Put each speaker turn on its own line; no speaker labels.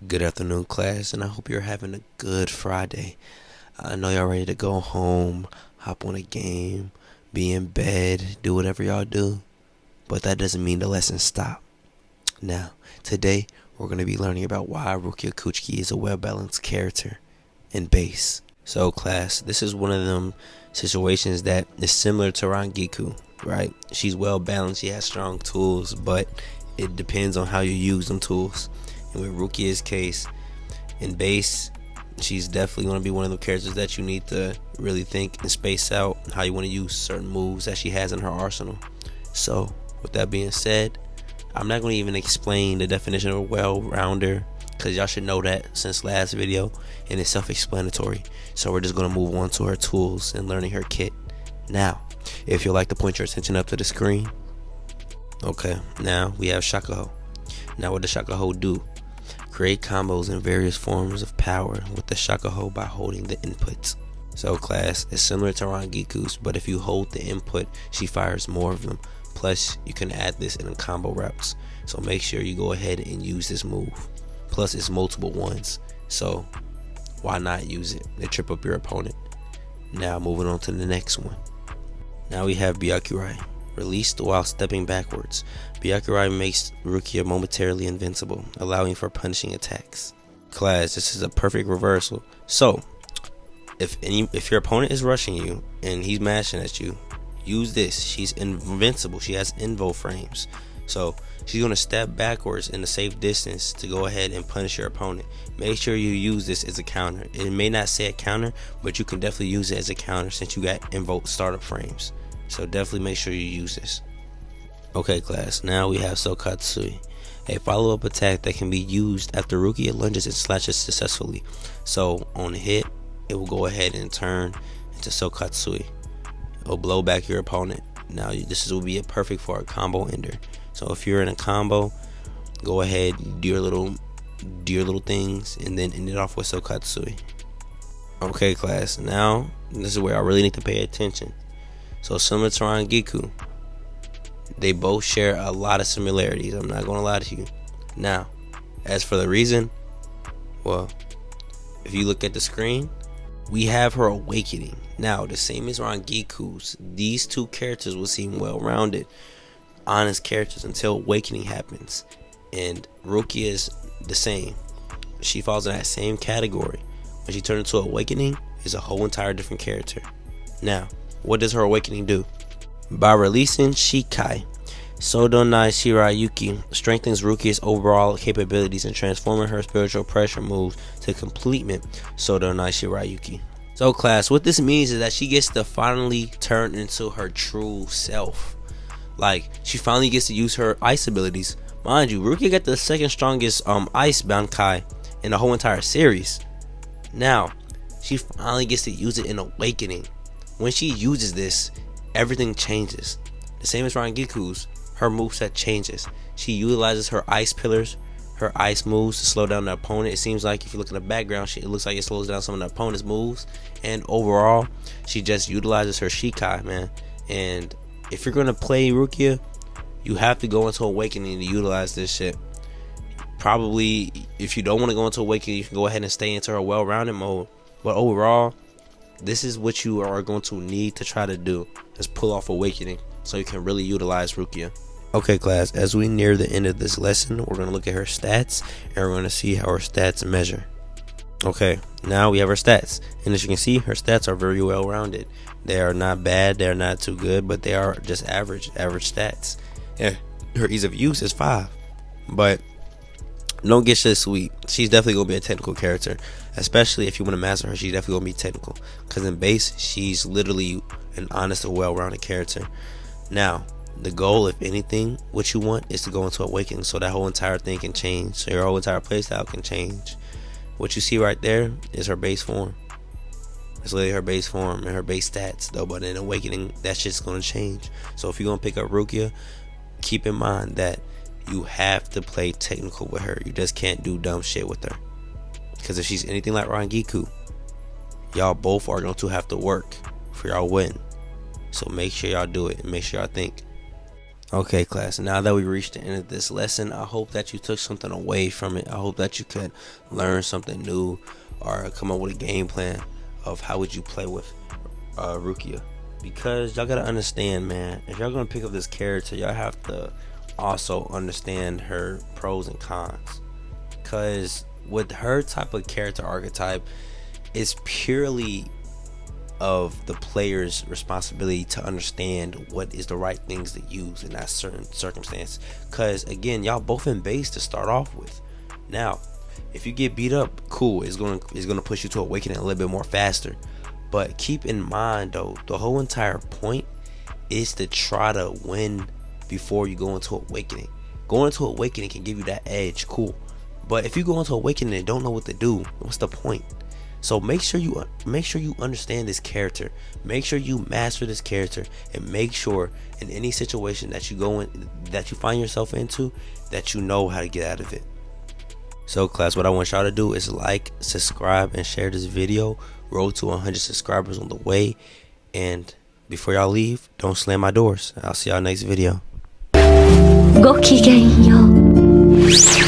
Good afternoon, class, and I hope you're having a good Friday. I know y'all ready to go home, hop on a game, be in bed, do whatever y'all do, but that doesn't mean the lessons stop. Now, today, we're going to be learning about why Rukia Kuchiki is a well-balanced character and base. So, class, this is one of them situations that is similar to rangiku, right? She's well-balanced, she has strong tools, but it depends on how you use them tools. And with Rukia's case, in base, she's definitely going to be one of the characters that you need to really think and space out how you want to use certain moves that she has in her arsenal. So, with that being said, I'm not going to even explain the definition of a well-rounder, because y'all should know that since last video, and it's self-explanatory. So we're just going to move on to her tools and learning her kit. Now, if you'd like to point your attention up to the screen. Okay, now we have Shakuho. Now what does Shakuho do? Create combos in various forms of power with the Shakuho by holding the inputs. So class, it's similar to Rangiku's, but if you hold the input, she fires more of them. Plus, you can add this in combo routes. So make sure you go ahead and use this move. Plus, it's multiple ones. So why not use it and trip up your opponent? Now moving on to the next one. Now we have Byakurai. Released while stepping backwards, Byakurai makes Rukia momentarily invincible, allowing for punishing attacks. Class, this is a perfect reversal. So, if your opponent is rushing you and he's mashing at you, use this. She's invincible. She has invo frames. So, she's going to step backwards in a safe distance to go ahead and punish your opponent. Make sure you use this as a counter. It may not say a counter, but you can definitely use it as a counter since you got invo startup frames. So definitely make sure you use this. Okay class, now we have Sokatsui, a follow-up attack that can be used after Rukia lunges and slashes successfully. So on hit, it will go ahead and turn into Sokatsui. It will blow back your opponent. Now this will be perfect for a combo ender. So if you're in a combo, go ahead, do your little things, and then end it off with Sokatsui. Okay class, now this is where I really need to pay attention. So similar to Rangiku, they both share a lot of similarities. I'm not going to lie to you. Now, as for the reason, well, if you look at the screen, we have her awakening. Now, the same as Rangiku's, these two characters will seem well-rounded, honest characters until awakening happens. And Rukia is the same. She falls in that same category. When she turns into awakening, is a whole entire different character. Now, what does her awakening do? By releasing Shikai, Sodonai Shirayuki strengthens Rukia's overall capabilities and transforming her spiritual pressure moves to complement Sodonai Shirayuki. So class, what this means is that she gets to finally turn into her true self. Like, she finally gets to use her ice abilities. Mind you, Rukia got the second strongest ice Bankai in the whole entire series. Now, she finally gets to use it in Awakening. When she uses this, everything changes. The same as Rangiku's, her moveset changes. She utilizes her ice pillars, her ice moves to slow down the opponent. It seems like if you look in the background, it looks like it slows down some of the opponent's moves. And overall, she just utilizes her Shikai, man. And if you're going to play Rukia, you have to go into Awakening to utilize this shit. Probably, if you don't want to go into Awakening, you can go ahead and stay into her well-rounded mode. But overall, this is what you are going to need to try to do, is pull off Awakening so you can really utilize Rukia. Okay class, as we near the end of this lesson, we're going to look at her stats and we're going to see how her stats measure. Okay, now we have her stats, and as you can see, her stats are very well rounded. They are not bad, they are not too good, but they are just average stats. Yeah, her ease of use is 5, but don't get shit sweet. She's definitely going to be a technical character. Especially if you want to master her, she's definitely going to be technical. Because in base, she's literally an honest and well-rounded character. Now, the goal, if anything, what you want is to go into Awakening so that whole entire thing can change. So your whole entire playstyle can change. What you see right there is her base form. It's literally her base form and her base stats, though. But in Awakening, that shit's going to change. So if you're going to pick up Rukia, keep in mind that you have to play technical with her. You just can't do dumb shit with her. Because if she's anything like Rangiku, y'all both are going to have to work for y'all win. So make sure y'all do it and make sure y'all think. Okay, class, now that we reached the end of this lesson, I hope that you took something away from it. I hope that you could learn something new or come up with a game plan of how would you play with Rukia. Because y'all gotta understand, man, if y'all gonna pick up this character, y'all have to also understand her pros and cons. Because with her type of character archetype, it's purely of the player's responsibility to understand what is the right things to use in that certain circumstance. Because again, y'all both in base to start off with. Now if you get beat up, cool, it's gonna push you to awakening a little bit more faster. But keep in mind though, the whole entire point is to try to win before you go into awakening. Going into awakening can give you that edge, cool, but if you go into awakening and don't know what to do, what's the point? So make sure you understand this character, make sure you master this character, and make sure in any situation that you go in, that you find yourself into, that you know how to get out of it. So class, what I want y'all to do is like, subscribe, and share this video. Road to 100 subscribers on the way. And before y'all leave, don't slam my doors. I'll see y'all next video.
ごきげんよう。